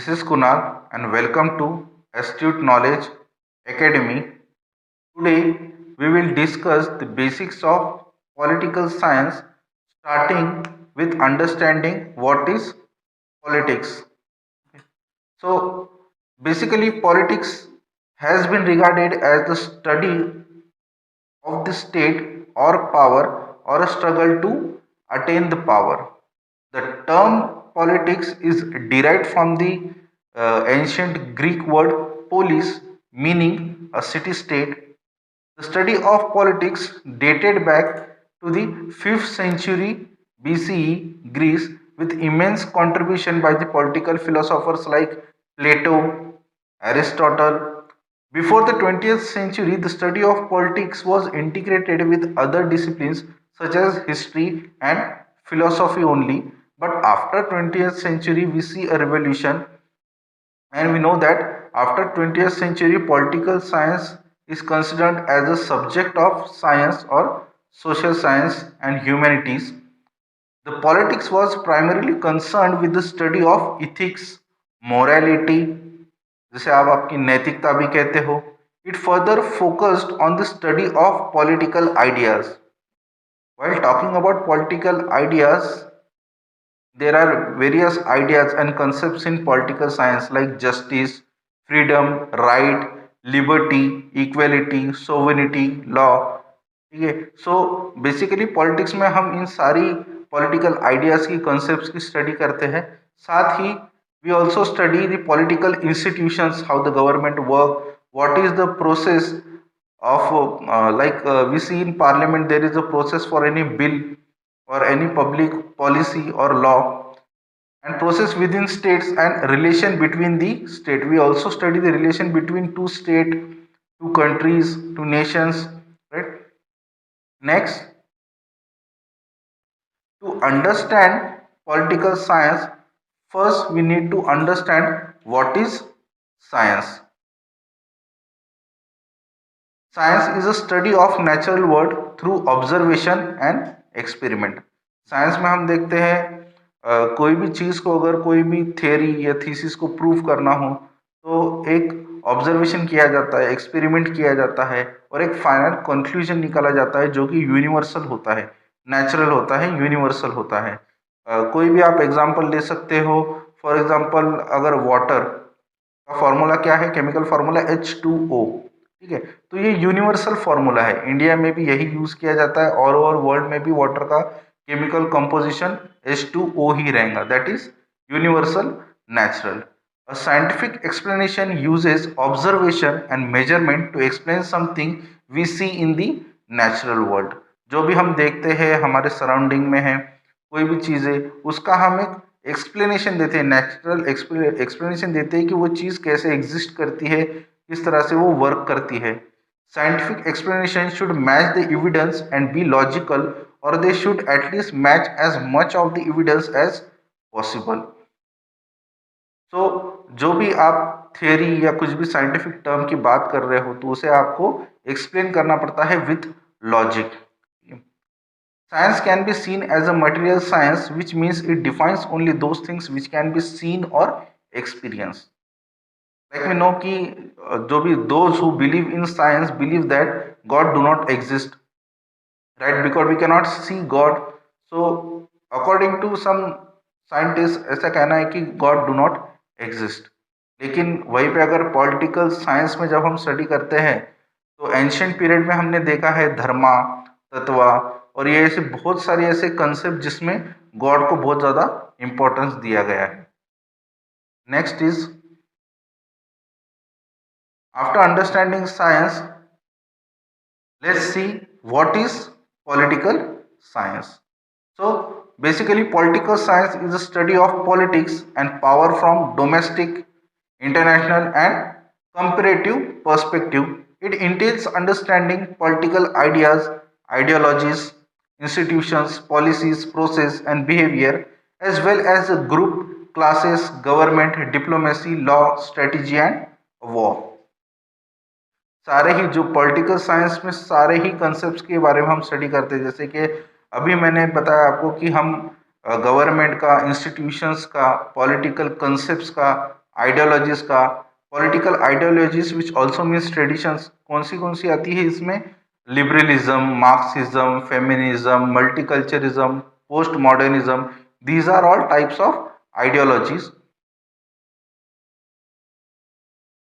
This is Kunal and welcome to Astute Knowledge Academy. Today we will discuss the basics of political science starting with understanding what is politics. So basically politics has been regarded as the study of the state or power or a struggle to attain the power. The term politics is derived from the ancient Greek word polis, meaning a city state. The study of politics dated back to the 5th century BCE Greece with immense contribution by the political philosophers like Plato, Aristotle. Before the 20th century, the study of politics was integrated with other disciplines such as history and philosophy only. But after 20th century, we see a revolution, and we know that after 20th century political science is considered as a subject of science or social science and humanities. The politics was primarily concerned with the study of ethics, morality, जिसे आप आपकी नैतिकता भी कहते हो. It further focused on the study of political ideas. While talking about political ideas, there are various ideas and concepts in political science like justice, freedom, right, liberty, equality, sovereignty, law. ठीक है. So basically politics में हम इन सारी political ideas की concepts की study करते हैं. साथ ही we also study the political institutions, how the government work, what is the process of we see in parliament there is a process for any bill or any public policy or law, and process within states and relation between the state. We also study the relation between two state, two countries, two nations, right? Next, to understand political science, first we need to understand what is science. Science is a study of natural world through observation and experiment. Science में हम देखते हैं कोई भी चीज़ को अगर कोई भी थ्योरी या थीसिस को प्रूव करना हो तो एक ऑब्जर्वेशन किया जाता है, एक्सपेरिमेंट किया जाता है और एक फाइनल कंक्लूजन निकाला जाता है जो कि यूनिवर्सल होता है, नेचुरल होता है, यूनिवर्सल होता है. कोई भी आप एग्जांपल ले सकते हो. फॉर एग्जांपल अगर वाटर का फॉर्मूला क्या है, केमिकल फार्मूला H2O. ठीक है, तो ये यूनिवर्सल फार्मूला है. इंडिया में भी यही यूज किया जाता है, ऑल ओवर वर्ल्ड में भी वाटर का केमिकल कंपोजिशन H2O ही रहेगा. That is universal, natural. A scientific explanation uses observation and measurement to explain something we see in the natural world. जो भी हम देखते हैं हमारे सराउंडिंग में है कोई भी चीज़ें, उसका हम एक एक्सप्लेनेशन देते हैं, नेचुरल एक्सप्लेनेशन देते हैं कि वो चीज़ कैसे एग्जिस्ट करती है, किस तरह से वो वर्क करती है. Scientific explanation should match the evidence and be logical, or they should at least match as much of the evidence as possible. तो जो भी आप थियरी या कुछ भी साइंटिफिक टर्म की बात कर रहे हो तो उसे आपको एक्सप्लेन करना पड़ता है with logic. Science can be seen as a material science, which means it defines only those things which can be seen or experienced. Like we know कि जो भी those who believe in science believe that God do not exist, right? Because we cannot see God. So according to some scientists ऐसा कहना है कि God do not exist. लेकिन वहीं पे अगर पॉलिटिकल साइंस में जब हम स्टडी करते हैं तो एंशियंट पीरियड में हमने देखा है धर्मा, तत्वा और ये ऐसे बहुत सारे ऐसे कंसेप्ट जिसमें गॉड को बहुत ज़्यादा इंपॉर्टेंस दिया गया है. Next is after understanding science let's see what is political science. So basically political science is a study of politics and power from domestic, international and comparative perspective. It entails understanding political ideas, ideologies, institutions, policies, process and behavior, as well as a group, classes, government, diplomacy, law, strategy and war. सारे ही जो political science में सारे ही concept के बारे में हम study करते हैं. जैसे कि अभी मैंने बताया आपको कि हम गवर्नमेंट का, इंस्टीट्यूशंस का, पॉलिटिकल कंसेप्ट्स का, आइडियोलॉजीज का, political ideologies which also means traditions, कौन सी आती है इसमें? Liberalism, Marxism, feminism, multiculturalism, post modernism, these are all types of ideologies.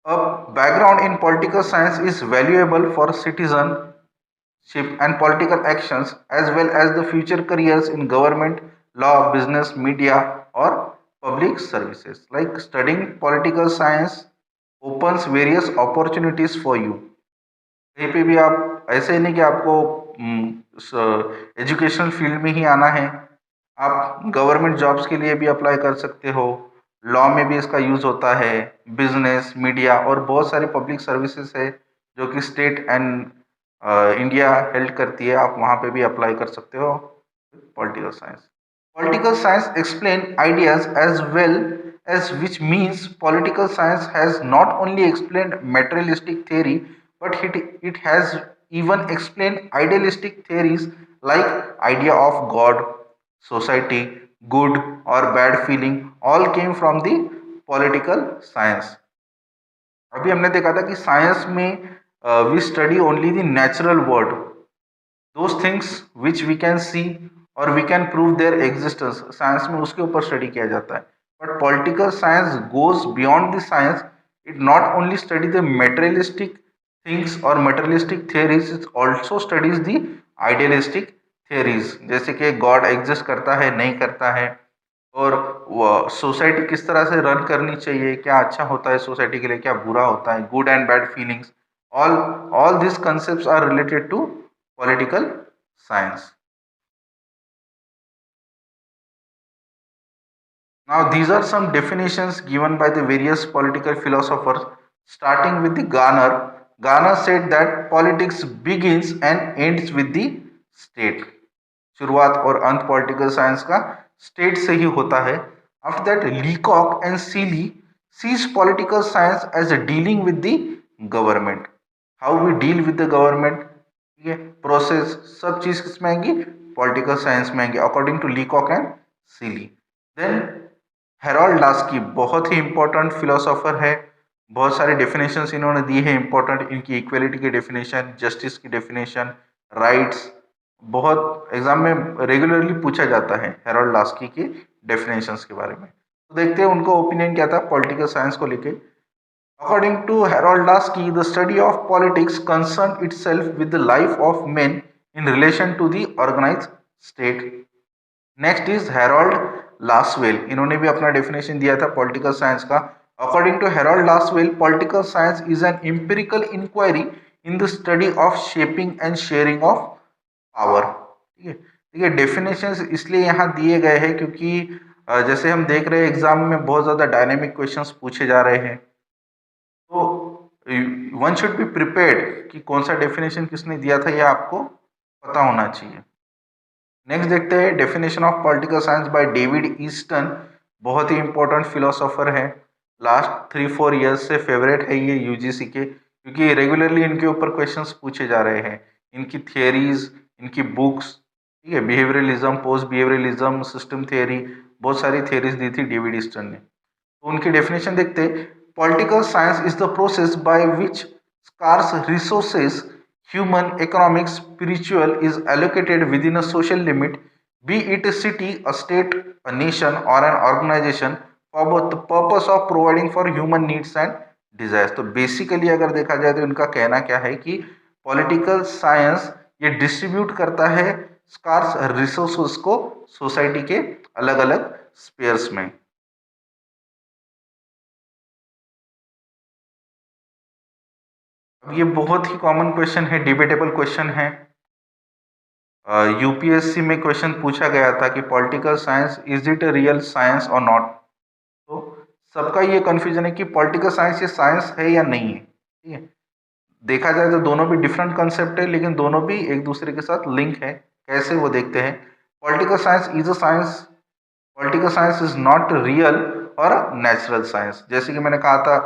A background in political science is valuable for citizenship and political actions as well as the future careers in government, law, business, media or public services. Like studying political science opens various opportunities for you. कहीं पे भी आप ऐसे ही नहीं कि आपको educational field में ही आना है, आप गवर्नमेंट जॉब्स के लिए भी अप्लाई कर सकते हो, लॉ में भी इसका यूज़ होता है, बिजनेस, मीडिया और बहुत सारी पब्लिक सर्विसेज है जो कि स्टेट एंड इंडिया हेल्ड करती है, आप वहाँ पे भी अप्लाई कर सकते हो political science. Political science explain ideas as well as which means political science has not only explained materialistic theory but it has even explained idealistic theories like idea of God, society, good or bad feeling all came from the political science. अभी हमने देखा था कि science में we study only the natural world, those things which we can see और we can prove their existence, science में उसके ऊपर स्टडी किया जाता है. But political science goes beyond the science, it not only study the materialistic things और materialistic theories, it also studies the idealistic theories, जैसे कि गॉड एग्जिस्ट करता है नहीं करता है, और सोसाइटी किस तरह से रन करनी चाहिए, क्या अच्छा होता है सोसाइटी के लिए, क्या बुरा होता है, good and bad feelings, all these concepts are related to political science. Now these are some definitions given by the various political philosophers, starting with the Garner. Garner said that politics begins and ends with the state. शुरुआत और अंत political science का state से ही होता है. After that Leacock and Seeley sees political science as dealing with the government, how we deal with the government, ठीक है, प्रोसेस, सब चीज किसमें आएंगी? पॉलिटिकल साइंस में आएंगी, according to Leacock and Seeley. Then Harold Laski बहुत ही इंपॉर्टेंट फिलोसोफर है, बहुत सारे डेफिनेशंस इन्होंने दी है इंपॉर्टेंट, इनकी इक्वेलिटी की डेफिनेशन, जस्टिस की डेफिनेशन, राइट्स, बहुत एग्जाम में रेगुलरली पूछा जाता है हेरोल्ड लास्की की डेफिनेशंस के बारे में. तो देखते हैं उनका ओपिनियन क्या था पॉलिटिकल साइंस को लेके. According to Harold Laski, the study of politics concern itself with the life of men in relation to the organised state. Next is Harold Lasswell, इन्होंने भी अपना डेफिनेशन दिया था पॉलिटिकल साइंस का. According to Harold Lasswell, political science is an empirical inquiry in the study of shaping and sharing of power. ठीक है, देखिए definitions इसलिए यहाँ दिए गए हैं क्योंकि जैसे हम देख रहे हैं एग्जाम में बहुत ज़्यादा डायनेमिक क्वेश्चंस पूछे जा रहे हैं, तो वन शुड बी प्रिपेयर्ड कि कौन सा डेफिनेशन किसने दिया था, यह आपको पता होना चाहिए. नेक्स्ट देखते हैं definition of political science by David Easton, बहुत ही इंपॉर्टेंट फिलोसोफर है, लास्ट 3-4 ईयर्स से फेवरेट है ये यूजीसी के, क्योंकि रेगुलरली इनके ऊपर क्वेश्चंस पूछे जा रहे हैं, इनकी थियरीज, इनकी बुक्स, ठीक है, behaviourism, post behaviourism, system theory, बहुत सारी थियरीज दी थी डेविड ईस्टन ने. तो उनकी डेफिनेशन देखते हैं. Political science is the process by which scarce resources, human, economic, spiritual is allocated within a social limit, be it a city, a state, a nation or an organization for both the purpose of providing for human needs and desires. तो basically अगर देखा जाए तो इनका कहना क्या है कि पॉलिटिकल साइंस ये डिस्ट्रीब्यूट करता है स्कार्स रिसोर्सेस को सोसाइटी के अलग अलग स्पेयर्स में. अब ये बहुत ही कॉमन क्वेश्चन है, डिबेटेबल क्वेश्चन है, यूपीएससी में क्वेश्चन पूछा गया था कि political science is it a real science और नॉट. तो सबका ये कंफ्यूजन है कि पॉलिटिकल साइंस ये साइंस है या नहीं है. ठीक है, देखा जाए तो दोनों भी डिफरेंट कंसेप्ट है, लेकिन दोनों भी एक दूसरे के साथ लिंक है. कैसे वो देखते हैं. Political science is a science, political science is not real और नेचुरल साइंस. जैसे कि मैंने कहा था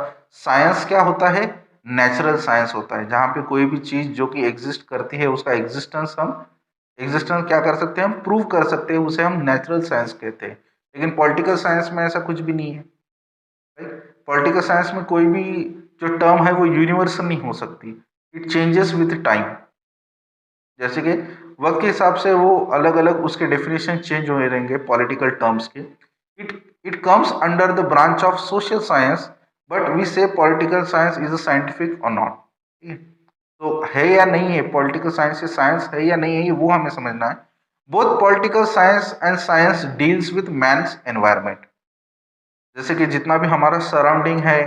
साइंस क्या होता है, नेचुरल साइंस होता है, जहाँ पे कोई भी चीज जो कि एग्जिस्ट करती है उसका एग्जिस्टेंस क्या कर सकते हैं, हम प्रूव कर सकते हैं, उसे हम नेचुरल साइंस कहते हैं. लेकिन पॉलिटिकल साइंस में ऐसा कुछ भी नहीं है. राइट, पॉलिटिकल साइंस में कोई भी जो टर्म है वो यूनिवर्सल नहीं हो सकती, इट चेंजेस विद टाइम। जैसे कि वक्त के हिसाब से वो अलग अलग उसके डेफिनेशन चेंज हुए रहेंगे पॉलिटिकल टर्म्स के। It it comes under the branch of social science, but we say political science is a scientific और नॉट। तो है या नहीं है पॉलिटिकल साइंस, ये साइंस है या नहीं है, ये वो हमें समझना है। Both political science and science deals with man's environment. जैसे कि जितना भी हमारा सराउंडिंग है,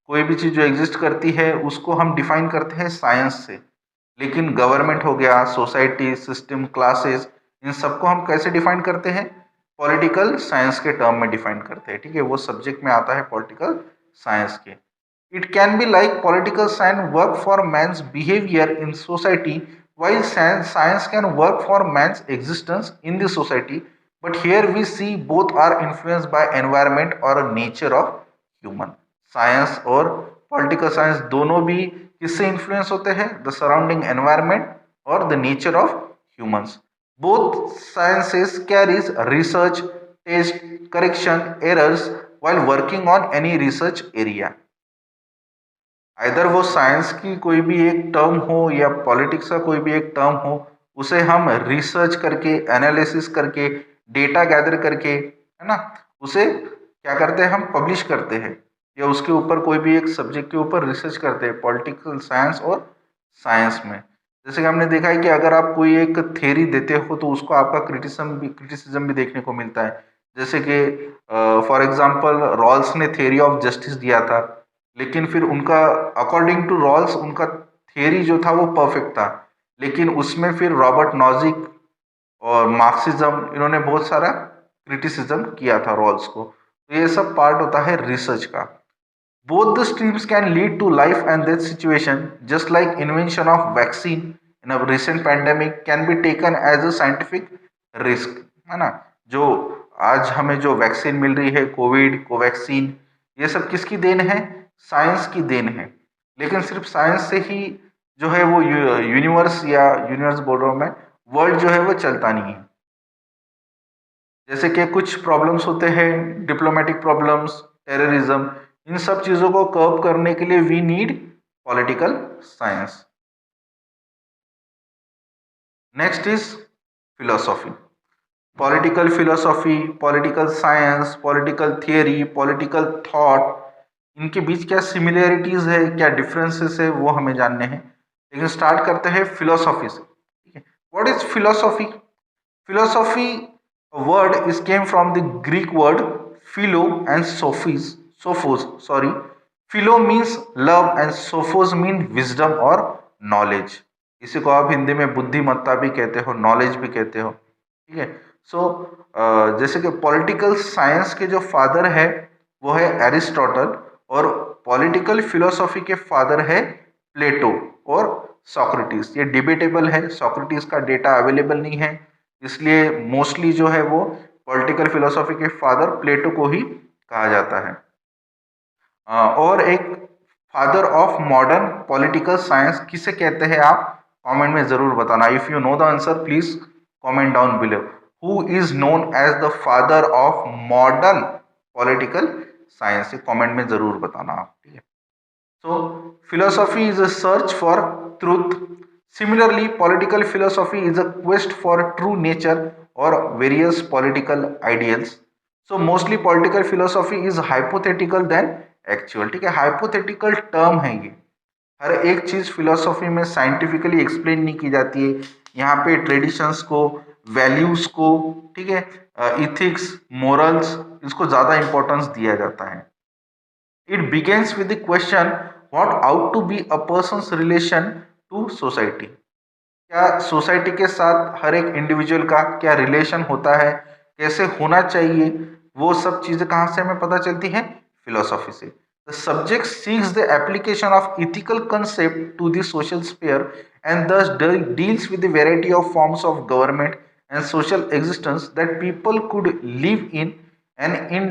कोई भी चीज़ जो एग्जिस्ट करती है उसको हम डिफाइन करते हैं साइंस से। लेकिन गवर्नमेंट हो गया, सोसाइटी, सिस्टम, क्लासेस, इन सबको हम कैसे डिफाइन करते हैं? पॉलिटिकल साइंस के टर्म में डिफाइन करते हैं। ठीक है, वो सब्जेक्ट में आता है पॉलिटिकल साइंस के। It can be like political science work for man's behaviour in society, while science can work for man's existence in the society, but here we see both are influenced by environment or nature of human। Science और political science दोनों भी किससे influence होते हैं? The surrounding environment और the nature of humans. Both sciences carries research, test, correction, errors while working on any research area। Either वो science की कोई भी एक टर्म हो या पॉलिटिक्स का कोई भी एक टर्म हो, उसे हम रिसर्च करके, एनालिसिस करके, डेटा गैदर करके, है ना, उसे क्या करते हैं, हम पब्लिश करते हैं, या उसके ऊपर कोई भी एक सब्जेक्ट के ऊपर रिसर्च करते हैं पॉलिटिकल साइंस और साइंस में। जैसे कि हमने देखा है कि अगर आप कोई एक थ्योरी देते हो तो उसको आपका क्रिटिसिज्म भी देखने को मिलता है। जैसे कि फॉर एग्जांपल रॉल्स ने थ्योरी ऑफ जस्टिस दिया था, लेकिन फिर उनका अकॉर्डिंग टू रॉल्स उनका थियरी जो था वो परफेक्ट था, लेकिन उसमें फिर रॉबर्ट नॉजिक और मार्क्सिज्म, इन्होंने बहुत सारा क्रिटिसिज्म किया था रॉल्स को। तो ये सब पार्ट होता है रिसर्च का। Both the streams can lead to life and death situation, just like invention of vaccine in a recent pandemic can be taken as a scientific risk, है ना। जो आज हमें जो वैक्सीन मिल रही है, कोविड कोवैक्सीन, ये सब किसकी देन है? साइंस की देन है। लेकिन सिर्फ साइंस से ही जो है वो यूनिवर्स, या यूनिवर्स बोल रहा हूँ मैं, वर्ल्ड जो है वो चलता नहीं है। जैसे कि कुछ प्रॉब्लम्स होते हैं, डिप्लोमेटिक प्रॉब्लम्स, टेररिज्म, इन सब चीज़ों को कर्व करने के लिए we need political science. Next is philosophy. Political philosophy, political science, political theory, political thought, इनके बीच क्या सिमिलरिटीज है, क्या डिफरेंसेस है, वो हमें जानने हैं। लेकिन स्टार्ट करते हैं फिलोसॉफी से। ठीक है, what is philosophy? Philosophy word is came from the Greek word philo and sophos, sorry. Philo means love and sophos mean wisdom और नॉलेज। इसी को आप हिंदी में बुद्धिमत्ता भी कहते हो, नॉलेज भी कहते हो। ठीक है। सो जैसे कि पॉलिटिकल साइंस के जो फादर है वो है एरिस्टोटल, और पॉलिटिकल फिलोसॉफी के फादर है प्लेटो और सॉक्रेटिस। ये डिबेटेबल है, सॉक्रेटिस का डेटा अवेलेबल नहीं है, इसलिए मोस्टली जो है वो पॉलिटिकल फिलोसॉफी के फादर प्लेटो को ही कहा जाता है। और एक father of modern political science किसे कहते हैं, आप कमेंट में जरूर बताना। If you know the answer please comment down below. Who is known as the father of modern political science, ये कमेंट में जरूर बताना आप। ठीक है। सो philosophy is a search for truth. Similarly, political philosophy is a quest for true nature or various political ideals. So mostly political philosophy is hypothetical than actual। ठीक है, hypothetical term है ये। हर एक चीज फिलोसॉफी में साइंटिफिकली एक्सप्लेन नहीं की जाती है। यहाँ पे ट्रेडिशंस को, वैल्यूज को, ठीक है, इथिक्स, मोरल्स, इसको ज्यादा इंपॉर्टेंस दिया जाता है। It begins with the question what ought to be a person's relation to society। क्या सोसाइटी के साथ हर एक इंडिविजुअल का क्या रिलेशन होता है, कैसे होना चाहिए, वो सब चीजें कहाँ से हमें पता चलती हैं? फिलोसॉफी से। The subject seeks the application of ethical concept to the social sphere and thus deals with the variety of forms of government and social existence that people could live in, and in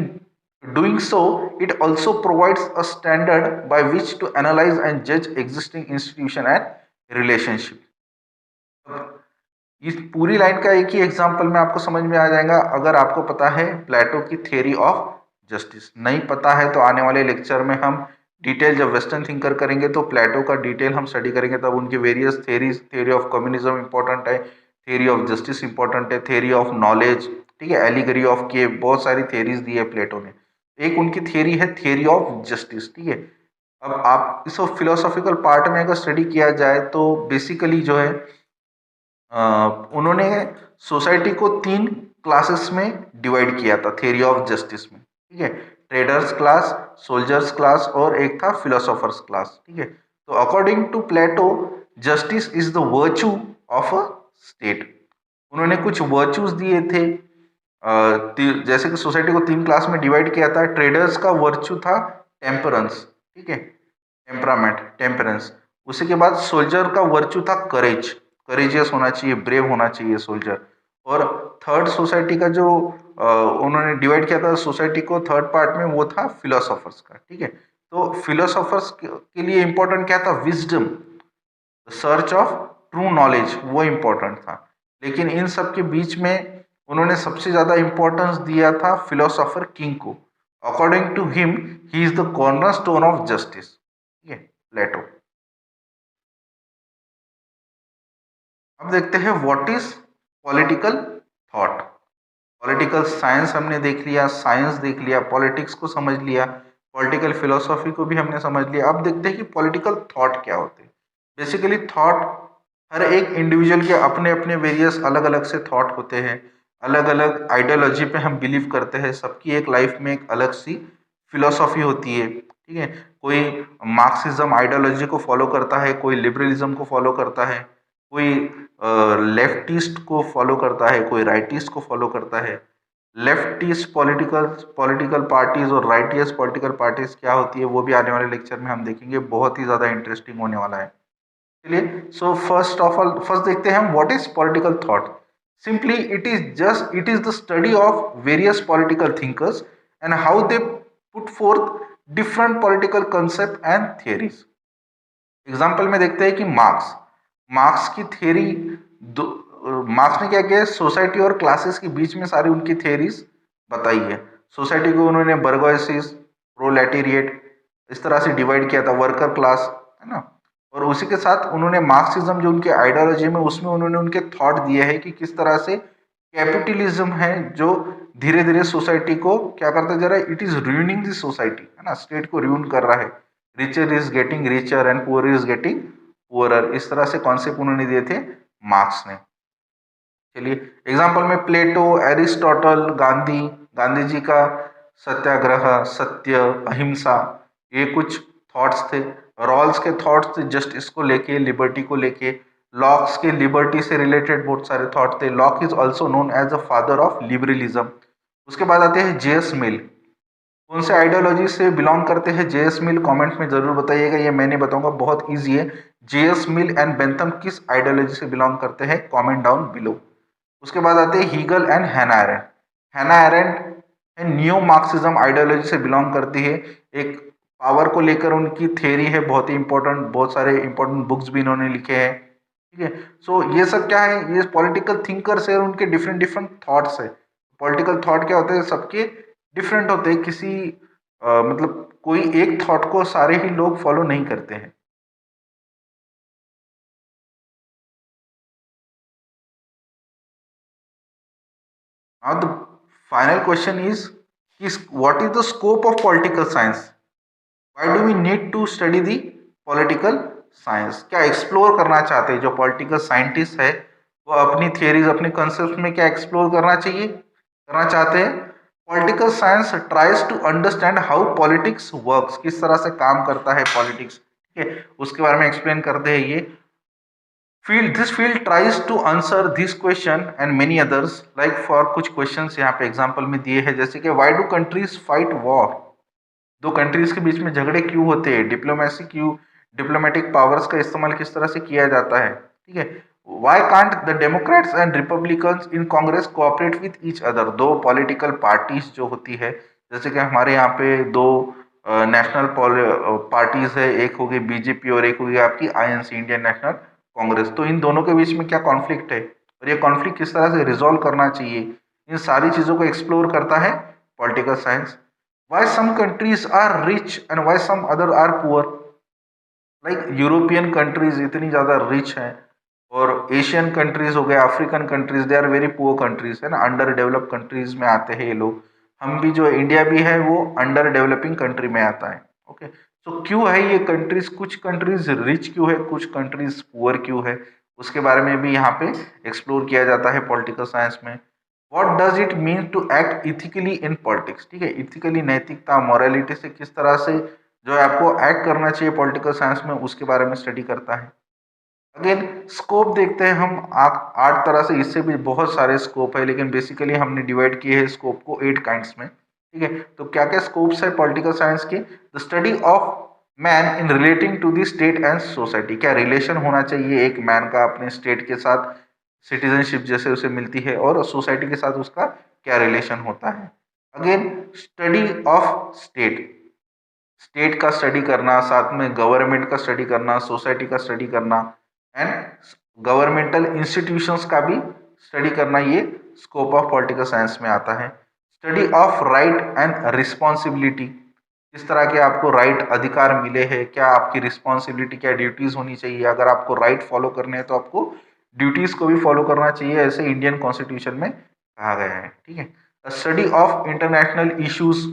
doing so, it also provides a standard by which to analyze and judge existing institution and relationship। इस पूरी line का एक ही example में आपको समझ में आ जाएगा अगर आपको पता है प्लेटो की थ्योरी ऑफ जस्टिस। नहीं पता है तो आने वाले लेक्चर में हम डिटेल, जब वेस्टर्न थिंकर करेंगे तो प्लेटो का डिटेल हम स्टडी करेंगे, तब उनकी various theories, theory of communism important है, थ्योरी ऑफ जस्टिस इंपॉर्टेंट है, थ्योरी ऑफ नॉलेज, ठीक है, एलिगरी ऑफ के, बहुत सारी थेरीज दी है प्लेटो ने। एक उनकी थ्योरी है थ्योरी ऑफ जस्टिस, ठीक है। अब आप इस फिलोसॉफिकल पार्ट में अगर स्टडी किया जाए तो बेसिकली जो है उन्होंने सोसाइटी को 3 क्लासेस में डिवाइड किया था थ्योरी ऑफ जस्टिस में, ठीक है। ट्रेडर्स क्लास, सोल्जर्स क्लास और एक था फिलोसोफर्स क्लास, ठीक है। तो according to Plato justice is the virtue of a state. उन्होंने कुछ वर्च्यूज दिए थे, जैसे कि सोसाइटी को 3 क्लास में डिवाइड किया था। ट्रेडर्स का वर्च्यू था टेम्परेंस, ठीक है, टेम्परामेंट, टेम्परेंस। उसी के बाद सोल्जर का वर्च्यू था करेज, करेजियस होना चाहिए, ब्रेव होना चाहिए सोल्जर। और थर्ड सोसाइटी का जो उन्होंने डिवाइड किया था सोसाइटी को थर्ड पार्ट में, वो था फिलोसोफर्स का, ठीक है। तो फिलोसोफर्स के लिए इंपॉर्टेंट क्या था? Wisdom, search of true knowledge, वो इंपॉर्टेंट था। लेकिन इन सब के बीच में उन्होंने सबसे ज्यादा इंपॉर्टेंस दिया था फिलोसोफर किंग को। According to him he is the corner stone of justice, ठीक है, प्लेटो। अब देखते हैं what is political thought. Political science हमने देख लिया, साइंस देख लिया, पॉलिटिक्स को समझ लिया, पॉलिटिकल फिलोसॉफी को भी हमने समझ लिया। अब देखते हैं कि पॉलिटिकल थॉट क्या होते हैं। बेसिकली थॉट, हर एक इंडिविजुअल के अपने अपने वेरियस अलग अलग से थॉट होते हैं, अलग अलग आइडियोलॉजी पे हम बिलीव करते हैं, सबकी एक लाइफ में एक अलग सी फिलोसॉफी होती है, ठीक है। कोई मार्क्सिज्म आइडियोलॉजी को फॉलो करता है, कोई लिबरलिज्म को फॉलो करता है, कोई लेफ्टिस्ट को फॉलो करता है, कोई राइटिस्ट को फॉलो करता है। लेफ्टिस्ट पॉलिटिकल पॉलिटिकल पार्टीज और राइटिस्ट पॉलिटिकल पार्टीज क्या होती है वो भी आने वाले लेक्चर में हम देखेंगे, बहुत ही ज़्यादा इंटरेस्टिंग होने वाला है। चलिए, so first of all first देखते हैं हम what is political thought. Simply it is the study of various political thinkers and how they put fourth different political concept and theories. Example में देखते हैं कि मार्क्स, मार्क्स की theory, marks ने क्या किया, सोसाइटी और क्लासेस के बीच में सारी उनकी थियरीज बताई है। सोसाइटी को उन्होंने बर्गोसिस, प्रोलेटेरिएट, इस तरह से डिवाइड किया था, वर्कर क्लास, है ना। और उसी के साथ उन्होंने मार्क्सिज्म जो उनके आइडियोलॉजी में, उसमें उन्होंने उनके थॉट दिए हैं कि किस तरह से कैपिटलिज्म है जो धीरे धीरे सोसाइटी को क्या करता जा रहा है, it is ruining the society, है ना, स्टेट को रूइन कर रहा है। Richer is getting richer and poor is getting poorer, इस तरह से कॉन्सेप्ट उन्होंने दिए थे मार्क्स ने। चलिए, एग्जाम्पल में प्लेटो, एरिस्टोटल, गांधी, गांधी जी का सत्याग्रह, सत्य, अहिंसा, ये कुछ थॉट्स थे। रॉल्स के थॉट्स थे जस्टिस को लेके, लिबर्टी को लेके। लॉक्स के लिबर्टी से रिलेटेड बहुत सारे थॉट थे। Locke is also known as a father of liberalism. उसके बाद आते हैं जेएस मिल। कौन से आइडियोलॉजी से बिलोंग करते हैं जेएस मिल, कमेंट में जरूर बताइएगा, ये मैंने बताऊंगा, बहुत इजी है। जेएस मिल एंड बेंथम किस आइडियोलॉजी से बिलोंग करते हैं, कमेंट डाउन बिलो। उसके बाद आते हैं हीगल एंड हैना एरेंट। हैना एरेंट न्यू मार्क्सिज्म आइडियोलॉजी से बिलोंग करती है। एक पावर को लेकर उनकी थ्योरी है, बहुत ही इंपॉर्टेंट, बहुत सारे इंपॉर्टेंट बुक्स भी इन्होंने लिखे हैं, ठीक है। सो ये सब क्या है, ये पॉलिटिकल थिंकर्स है और उनके डिफरेंट डिफरेंट थॉट्स है। पॉलिटिकल थॉट क्या होते हैं, सबके डिफरेंट होते हैं, किसी मतलब कोई एक थॉट को सारे ही लोग फॉलो नहीं करते हैं। Now the final question is what is the scope of political science? Why do we need to study the political science? क्या एक्सप्लोर करना चाहते हैं जो पॉलिटिकल साइंटिस्ट है, वो अपनी थियरीज, अपने कंसेप्ट में क्या एक्सप्लोर करना चाहिए, करना चाहते हैं? Political science tries to understand how politics works, किस तरह से काम करता है पॉलिटिक्स, ठीक है, उसके बारे में एक्सप्लेन करते हैं ये। Field tries to answer this question and many others, like for कुछ questions यहाँ पे एग्जाम्पल में दिए हैं, जैसे कि why do countries fight war? दो कंट्रीज के बीच में झगड़े क्यों होते हैं, डिप्लोमेसी क्यों, डिप्लोमेटिक पावर्स का इस्तेमाल किस तरह से किया जाता है, ठीक है। Why can't the Democrats and Republicans in Congress cooperate with each other? दो पॉलिटिकल पार्टीज जो होती है, जैसे कि हमारे यहाँ पे दो नेशनल पार्टीज है, एक होगी बीजेपी और एक होगी आपकी आईएनसी, इंडियन नेशनल कांग्रेस। तो इन दोनों के बीच में क्या कॉन्फ्लिक्ट है और ये कॉन्फ्लिक्ट किस तरह से रिजॉल्व करना चाहिए, इन सारी चीज़ों को एक्सप्लोर करता है political science. why some countries are rich and why some other are poor. Like European countries इतनी ज़्यादा रिच हैं और एशियन कंट्रीज हो गए, African countries, they are very poor countries, है ना, अंडर डेवलप कंट्रीज में आते हैं ये लोग। हम भी जो इंडिया भी है वो अंडर डेवलपिंग कंट्री में आता है। ओके, तो क्यों है ये कंट्रीज, कुछ कंट्रीज रिच क्यों है, कुछ कंट्रीज पुअर क्यों है, उसके बारे में भी यहाँ पे एक्सप्लोर किया जाता है पॉलिटिकल साइंस में। What does it mean to act ethically in politics, ठीक है, इथिकली नैतिकता मॉरलिटी से किस तरह से जो है आपको एक्ट करना चाहिए पॉलिटिकल साइंस में, उसके बारे में स्टडी करता है। अगेन स्कोप देखते हैं हम, 8 तरह से, इससे भी बहुत सारे स्कोप है, लेकिन बेसिकली हमने डिवाइड किए हैं स्कोप को 8 काइंड्स में। ठीक है, तो क्या क्या स्कोप्स है पॉलिटिकल साइंस के? The study of man in relating to the state and society, क्या रिलेशन होना चाहिए एक मैन का अपने स्टेट के साथ, सिटीजनशिप जैसे उसे मिलती है, और सोसाइटी के साथ उसका क्या रिलेशन होता है। Again study of state, state का स्टडी करना, साथ में गवर्नमेंट का स्टडी करना, सोसाइटी का स्टडी करना, एंड गवर्नमेंटल इंस्टीट्यूशंस का भी स्टडी करना, ये स्कोप ऑफ पॉलिटिकल साइंस में आता है। Study of right and responsibility, किस तरह के आपको राइट अधिकार मिले हैं, क्या आपकी रिस्पॉन्सिबिलिटी, क्या ड्यूटीज होनी चाहिए, अगर आपको राइट फॉलो करने हैं तो आपको ड्यूटीज को भी फॉलो करना चाहिए, ऐसे इंडियन कॉन्स्टिट्यूशन में कहा गया है। ठीक है, study of international issues,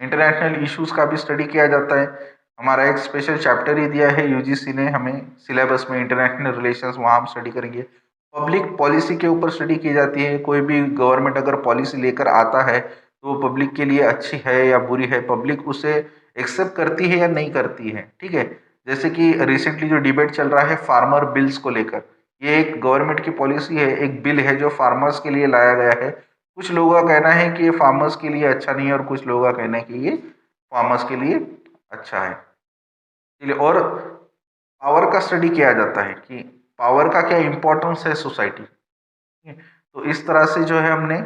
international issues का भी स्टडी किया जाता है। हमारा एक स्पेशल चैप्टर ही दिया है यूजीसी ने हमें सिलेबस में, इंटरनेशनल रिलेशंस, वहाँ हम स्टडी करेंगे। पब्लिक पॉलिसी के ऊपर स्टडी की जाती है, कोई भी गवर्नमेंट अगर पॉलिसी लेकर आता है तो वो पब्लिक के लिए अच्छी है या बुरी है, पब्लिक उसे एक्सेप्ट करती है या नहीं करती है। ठीक है, जैसे कि रिसेंटली जो डिबेट चल रहा है फार्मर बिल्स को लेकर, ये एक गवर्नमेंट की पॉलिसी है, एक बिल है जो फार्मर्स के लिए लाया गया है। कुछ लोगों का कहना है कि ये फार्मर्स के लिए अच्छा नहीं है और कुछ लोगों का कहना है कि ये फार्मर्स के लिए अच्छा है। इसलिए और पावर का स्टडी किया जाता है कि पावर का क्या इंपॉर्टेंस है सोसाइटी। तो इस तरह से जो है हमने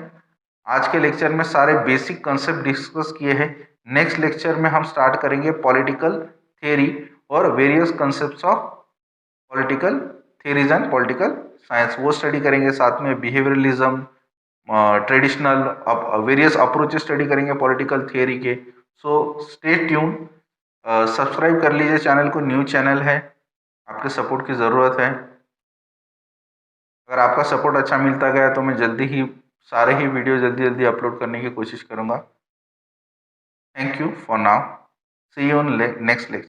आज के लेक्चर में सारे बेसिक कंसेप्ट डिस्कस किए हैं। नेक्स्ट लेक्चर में हम स्टार्ट करेंगे पॉलिटिकल थियरी और various concepts of political theories and political science, वो स्टडी करेंगे। साथ में behaviourism, traditional various approaches study करेंगे पॉलिटिकल थियरी के। सो स्टे ट्यून, सब्सक्राइब कर लीजिए चैनल को, न्यू चैनल है, आपके सपोर्ट की ज़रूरत है। अगर आपका सपोर्ट अच्छा मिलता गया तो मैं जल्दी ही सारे ही वीडियो जल्दी जल्दी अपलोड करने की कोशिश करूँगा। Thank you for now, see you in next lecture.